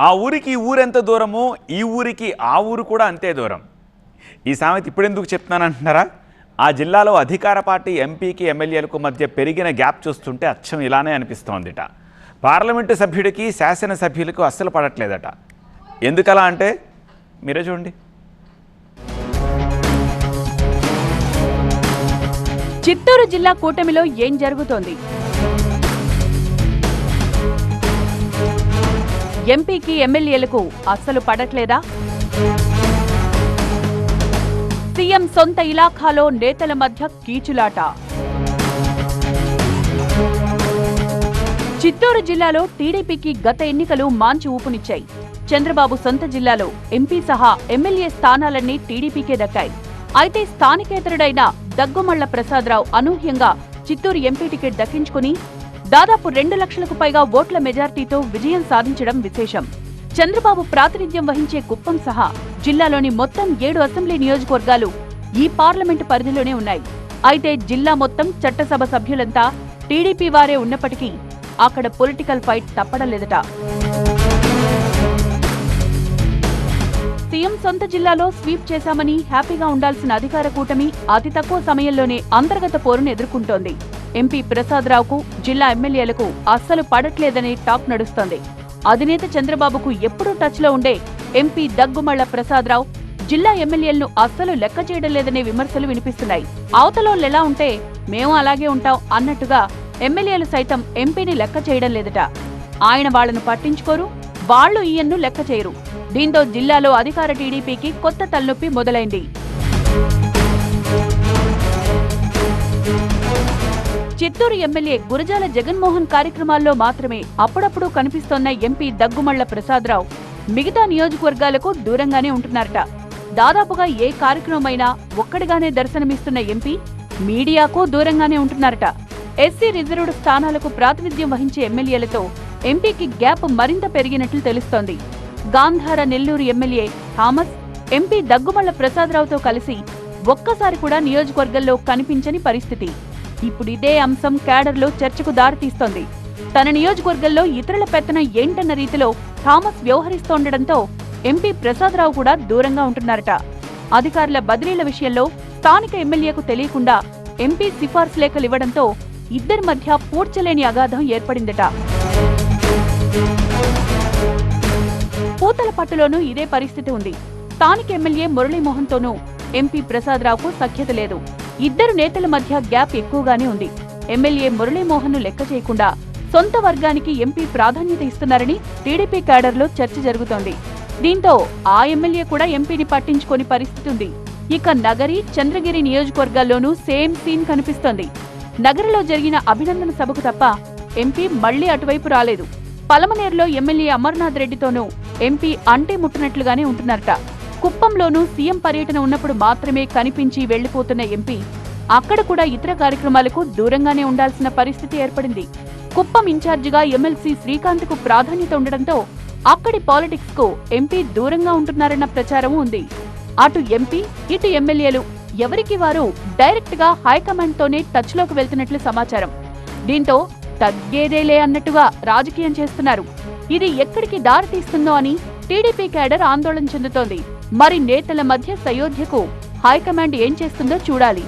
ఆ ఊరికి ఈ ఊరెంత దూరమో ఈ ఊరికి ఆ ఊరు కూడా అంతే దూరం. ఈ సామెత ఇప్పుడెందుకు చెప్తున్నానంటున్నారా? ఆ జిల్లాలో అధికార పార్టీ ఎంపీకి ఎమ్మెల్యేలకు మధ్య పెరిగిన గ్యాప్ చూస్తుంటే అచ్చం ఇలానే అనిపిస్తోందిట. పార్లమెంటు సభ్యుడికి శాసనసభ్యులకు అస్సలు పడట్లేదట. ఎందుకలా అంటే మీరే చూడండి. చిత్తూరు జిల్లా కూటమిలో ఏం జరుగుతోంది? ఎంపీకి ఎమ్మెల్యేలకు అస్సలు పడట్లేదా? సీఎం సొంత ఇలాఖాలో నేతల మధ్య కీచులాట. చిత్తూరు జిల్లాలో టీడీపీకి గత ఎన్నికలు మాంచి ఊపునిచ్చాయి. చంద్రబాబు సొంత జిల్లాలో ఎంపీ సహా ఎమ్మెల్యే స్థానాలన్నీ టీడీపీకే దక్కాయి. అయితే స్థానికేతరుడైన దగ్గుమళ్ల ప్రసాదరావు అనూహ్యంగా చిత్తూరు ఎంపీ టికెట్ దక్కించుకుని దాదాపు 2 లక్షలకు పైగా ఓట్ల మెజార్టీతో విజయం సాధించడం విశేషం. చంద్రబాబు ప్రాతినిధ్యం వహించే కుప్పం సహా జిల్లాలోని మొత్తం 7 అసెంబ్లీ నియోజకవర్గాలు ఈ పార్లమెంటు పరిధిలోనే ఉన్నాయి. అయితే జిల్లా మొత్తం చట్టసభ సభ్యులంతా టీడీపీ వారే ఉన్నప్పటికీ అక్కడ పొలిటికల్ ఫైట్ తప్పడం లేదట. సీఎం సొంత జిల్లాలో స్వీప్ చేశామని హ్యాపీగా ఉండాల్సిన అధికార కూటమి అతి తక్కువ సమయంలోనే అంతర్గత పోరును ఎదుర్కొంటోంది. ఎంపీ ప్రసాదరావుకు జిల్లా ఎమ్మెల్యేలకు అస్సలు పడట్లేదనే టాక్ నడుస్తోంది. అధినేత చంద్రబాబుకు ఎప్పుడూ టచ్లో ఉండే ఎంపీ దగ్గుమళ్ల ప్రసాదరావు జిల్లా ఎమ్మెల్యేలను అస్సలు లెక్క చేయడం లేదనే విమర్శలు వినిపిస్తున్నాయి. అవతలోళ్ళెలా ఉంటే మేము అలాగే ఉంటాం అన్నట్టుగా ఎమ్మెల్యేలు సైతం ఎంపీని లెక్క చేయడం లేదట. ఆయన వాళ్లను పట్టించుకోరు, వాళ్లు ఈయన్ను లెక్క చేయరు. దీంతో జిల్లాలో అధికార టీడీపీకి కొత్త తలనొప్పి మొదలైంది. చిత్తూరు ఎమ్మెల్యే గురజాల జగన్మోహన్ కార్యక్రమాల్లో మాత్రమే అప్పుడప్పుడు కనిపిస్తోన్న ఎంపీ దగ్గుమళ్ల ప్రసాదరావు మిగతా నియోజకవర్గాలకు దూరంగానే ఉంటున్నారట. దాదాపుగా ఏ కార్యక్రమమైనా ఒక్కడిగానే దర్శనమిస్తున్న ఎంపీ మీడియాకు దూరంగానే ఉంటున్నారట. ఎస్సీ రిజర్వ్డ్ స్థానాలకు ప్రాతినిధ్యం వహించే ఎమ్మెల్యేలతో ఎంపీకి గ్యాప్ మరింత పెరిగినట్లు తెలుస్తోంది. Gangadhara Nellore MLA Thomas MP Daggumalla ప్రసాదరావుతో కలిసి ఒక్కసారి కూడా నియోజకవర్గంలో కనిపించని పరిస్థితి. ఇప్పుడు ఇదే అంశం క్యాడర్లో చర్చకు దారితీస్తోంది. తన నియోజకవర్గంలో ఇతరుల పెత్తనం ఏంటన్న రీతిలో థామస్ వ్యవహరిస్తోండటంతో ఎంపీ ప్రసాదరావు కూడా దూరంగా ఉంటున్నారట. అధికారుల బదిలీల విషయంలో స్థానిక ఎమ్మెల్యేకు తెలియకుండా ఎంపీ సిఫార్సు లేఖలివ్వడంతో ఇద్దరి మధ్య పూడ్చలేని అగాధం ఏర్పడిందట. పూతలపట్టులోనూ ఇదే పరిస్థితి ఉంది. స్థానిక ఎమ్మెల్యే మురళీమోహన్తోనూ ఎంపీ ప్రసాదరావుకు సఖ్యత లేదు. ఇద్దరు నేతల మధ్య గ్యాప్ ఎక్కువగానే ఉంది. ఎమ్మెల్యే మురళీమోహన్ ను లెక్క చేయకుండా సొంత వర్గానికి ఎంపీ ప్రాధాన్యత ఇస్తున్నారని టీడీపీ క్యాడర్లో చర్చ జరుగుతోంది. దీంతో ఆ ఎమ్మెల్యే కూడా ఎంపీని పట్టించుకోని పరిస్థితి ఉంది. ఇక నగరి, చంద్రగిరి నియోజకవర్గాల్లోనూ సేమ్ సీన్ కనిపిస్తోంది. నగరిలో జరిగిన అభినందన సభకు తప్ప ఎంపీ మళ్లీ అటువైపు రాలేదు. పలమనేరులో ఎమ్మెల్యే అమర్నాథ్ రెడ్డితోనూ ఎంపీ అంటే ముట్టనట్లుగానే ఉంటున్నారట. కుప్పంలోనూ సీఎం పర్యటన ఉన్నప్పుడు మాత్రమే కనిపించి వెళ్లిపోతున్న ఎంపీ అక్కడ కూడా ఇతర కార్యక్రమాలకు దూరంగానే ఉండాల్సిన పరిస్థితి ఏర్పడింది. కుప్పం ఇన్ఛార్జిగా ఎమ్మెల్సీ శ్రీకాంత్ కు ప్రాధాన్యత ఉండడంతో అక్కడి పాలిటిక్స్ కు ఎంపీ దూరంగా ఉంటున్నారన్న ప్రచారం ఉంది. అటు ఎంపీ, ఇటు ఎమ్మెల్యేలు ఎవరికి వారు డైరెక్ట్ గా హైకమాండ్ తోనే టచ్ లోకి వెళ్తున్నట్లు సమాచారం. దీంతో తగ్గేదేలే అన్నట్టుగా రాజకీయం చేస్తున్నారు. ఇది ఎక్కడికి దారితీస్తుందో అని టీడీపీ క్యాడర్ ఆందోళన చెందుతోంది. మరి నేతల మధ్య సయోధ్యకు హైకమాండ్ ఏం చేస్తుందో చూడాలి.